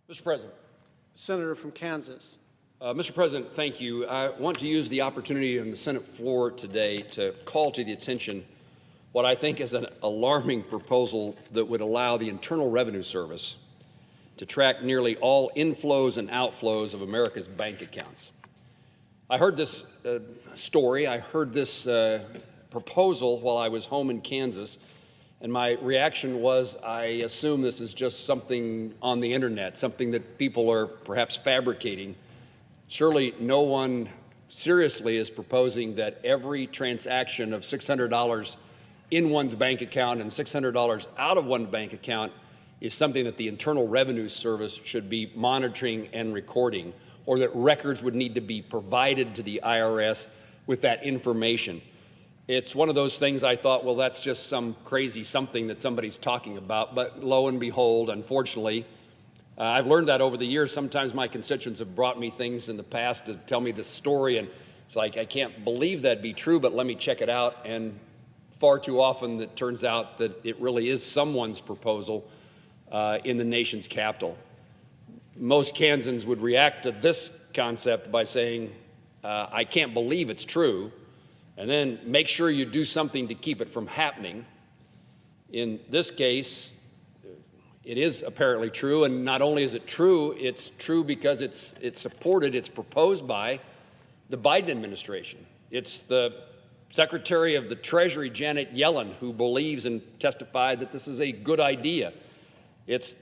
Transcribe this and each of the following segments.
Mr. President. Senator from Kansas. Mr. President, thank you. I want to use the opportunity on the Senate floor today to call to the attention what I think is an alarming proposal that would allow the Internal Revenue Service to track nearly all inflows and outflows of America's bank accounts. I heard this story, I heard this proposal while I was home in Kansas, and my reaction was, I assume this is just something on the internet, something that people are perhaps fabricating. Surely no one seriously is proposing that every transaction of $600 in one's bank account and $600 out of one bank account is something that the Internal Revenue Service should be monitoring and recording, or that records would need to be provided to the IRS with that information. It's one of those things I thought, well, that's just some crazy something that somebody's talking about, but lo and behold, unfortunately, I've learned that over the years. Sometimes my constituents have brought me things in the past to tell me this story, and it's like, I can't believe that'd be true, but let me check it out. And far too often it turns out that it really is someone's proposal in the nation's capital. Most Kansans would react to this concept by saying, I can't believe it's true, and then make sure you do something to keep it from happening. In this case, it is apparently true, and not only is it true, it's true because it's supported, it's proposed by the Biden administration. It's the Secretary of the Treasury, Janet Yellen, who believes and testified that this is a good idea. It's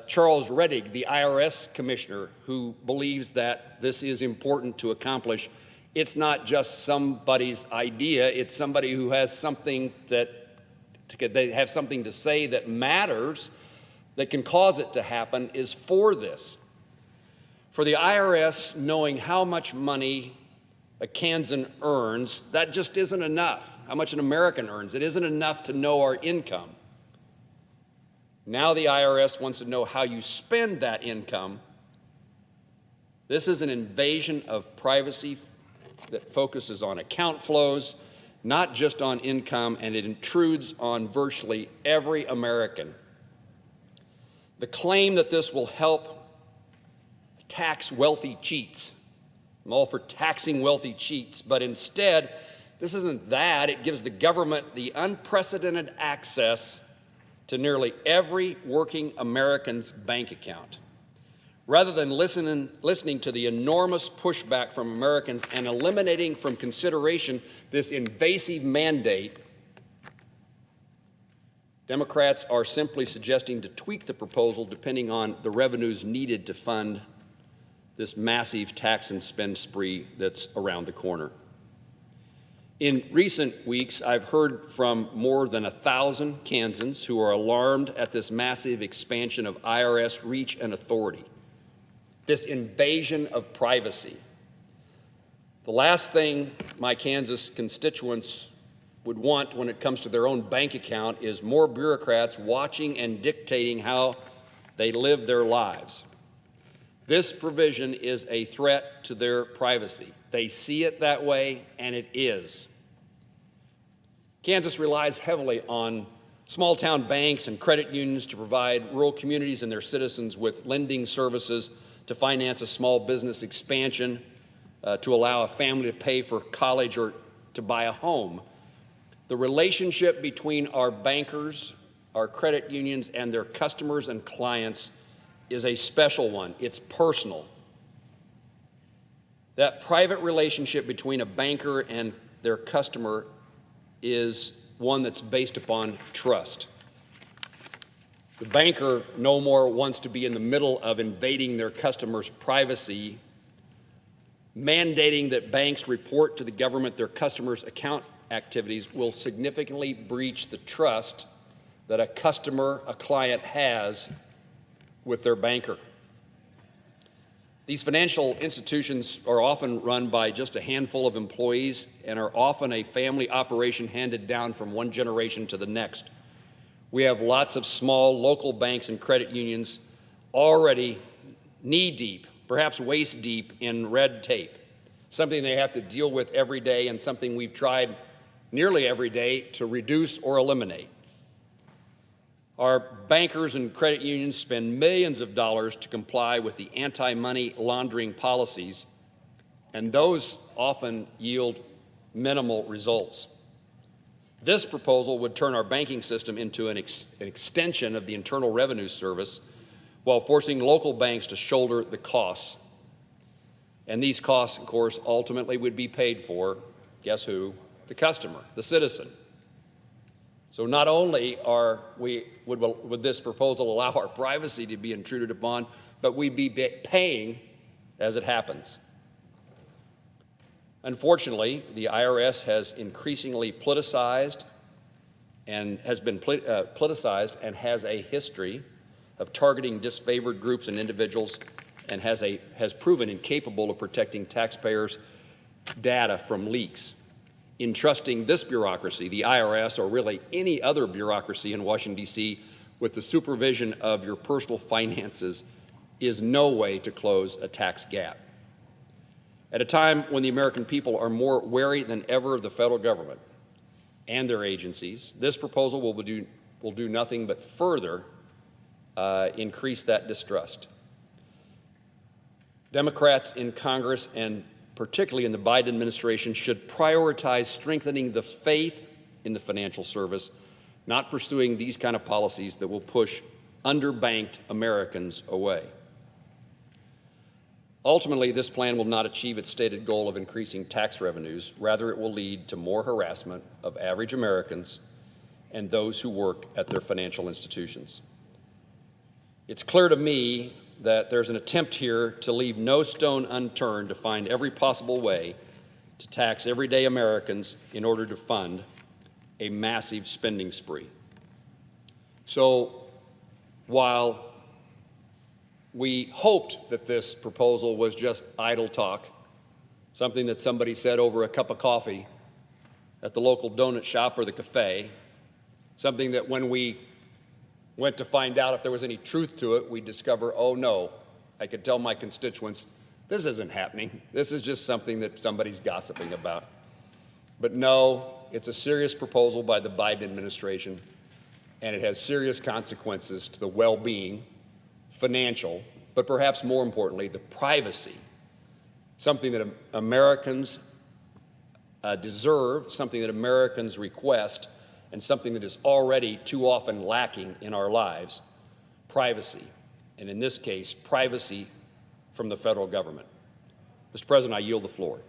Charles Rettig, the IRS commissioner, who believes that this is important to accomplish. It's not just somebody's idea, it's somebody who has something they have something to say that matters, that can cause it to happen, is for this. For the IRS knowing how much money a Kansan earns, that just isn't enough. How much an American earns, it isn't enough to know our income. Now the IRS wants to know how you spend that income. This is an invasion of privacy that focuses on account flows, not just on income, and it intrudes on virtually every American. The claim that this will help tax wealthy cheats. I'm all for taxing wealthy cheats, but instead, this isn't that. It gives the government the unprecedented access to nearly every working American's bank account. Rather than listening to the enormous pushback from Americans and eliminating from consideration this invasive mandate, Democrats are simply suggesting to tweak the proposal depending on the revenues needed to fund this massive tax and spend spree that's around the corner. In recent weeks, I've heard from more than 1,000 Kansans who are alarmed at this massive expansion of IRS reach and authority, this invasion of privacy. The last thing my Kansas constituents would want when it comes to their own bank account is more bureaucrats watching and dictating how they live their lives. This provision is a threat to their privacy. They see it that way, and it is. Kansas relies heavily on small-town banks and credit unions to provide rural communities and their citizens with lending services, to finance a small business expansion, to allow a family to pay for college or to buy a home. The relationship between our bankers, our credit unions, and their customers and clients is a special one. It's personal. That private relationship between a banker and their customer is one that's based upon trust. The banker no more wants to be in the middle of invading their customers' privacy, mandating that banks report to the government their customers' account activities will significantly breach the trust that a customer, a client has with their banker. These financial institutions are often run by just a handful of employees and are often a family operation handed down from one generation to the next. We have lots of small local banks and credit unions already knee-deep, perhaps waist-deep in red tape, something they have to deal with every day and something we've tried nearly every day to reduce or eliminate. Our bankers and credit unions spend millions of dollars to comply with the anti-money laundering policies, and those often yield minimal results. This proposal would turn our banking system into an extension of the Internal Revenue Service while forcing local banks to shoulder the costs. And these costs, of course, ultimately would be paid for, guess who? The customer, the citizen. So not only would this proposal allow our privacy to be intruded upon, but we'd be paying as it happens. Unfortunately, the IRS has increasingly politicized and has a history of targeting disfavored groups and individuals, and has proven incapable of protecting taxpayers' data from leaks. Entrusting this bureaucracy, the IRS, or really any other bureaucracy in Washington, D.C., with the supervision of your personal finances is no way to close a tax gap. At a time when the American people are more wary than ever of the federal government and their agencies, this proposal will do nothing but further increase that distrust. Democrats in Congress, and particularly in the Biden administration, should prioritize strengthening the faith in the financial service, not pursuing these kind of policies that will push underbanked Americans away. Ultimately, this plan will not achieve its stated goal of increasing tax revenues. Rather, it will lead to more harassment of average Americans and those who work at their financial institutions. It's clear to me that there's an attempt here to leave no stone unturned to find every possible way to tax everyday Americans in order to fund a massive spending spree. So while we hoped that this proposal was just idle talk, something that somebody said over a cup of coffee at the local donut shop or the cafe, something that when we went to find out if there was any truth to it, we'd discover, oh no, I could tell my constituents, this isn't happening. This is just something that somebody's gossiping about. But no, it's a serious proposal by the Biden administration, and it has serious consequences to the well-being, financial, but perhaps more importantly, the privacy, something that Americans deserve, something that Americans request, and something that is already too often lacking in our lives, privacy, and in this case, privacy from the federal government. Mr. President, I yield the floor.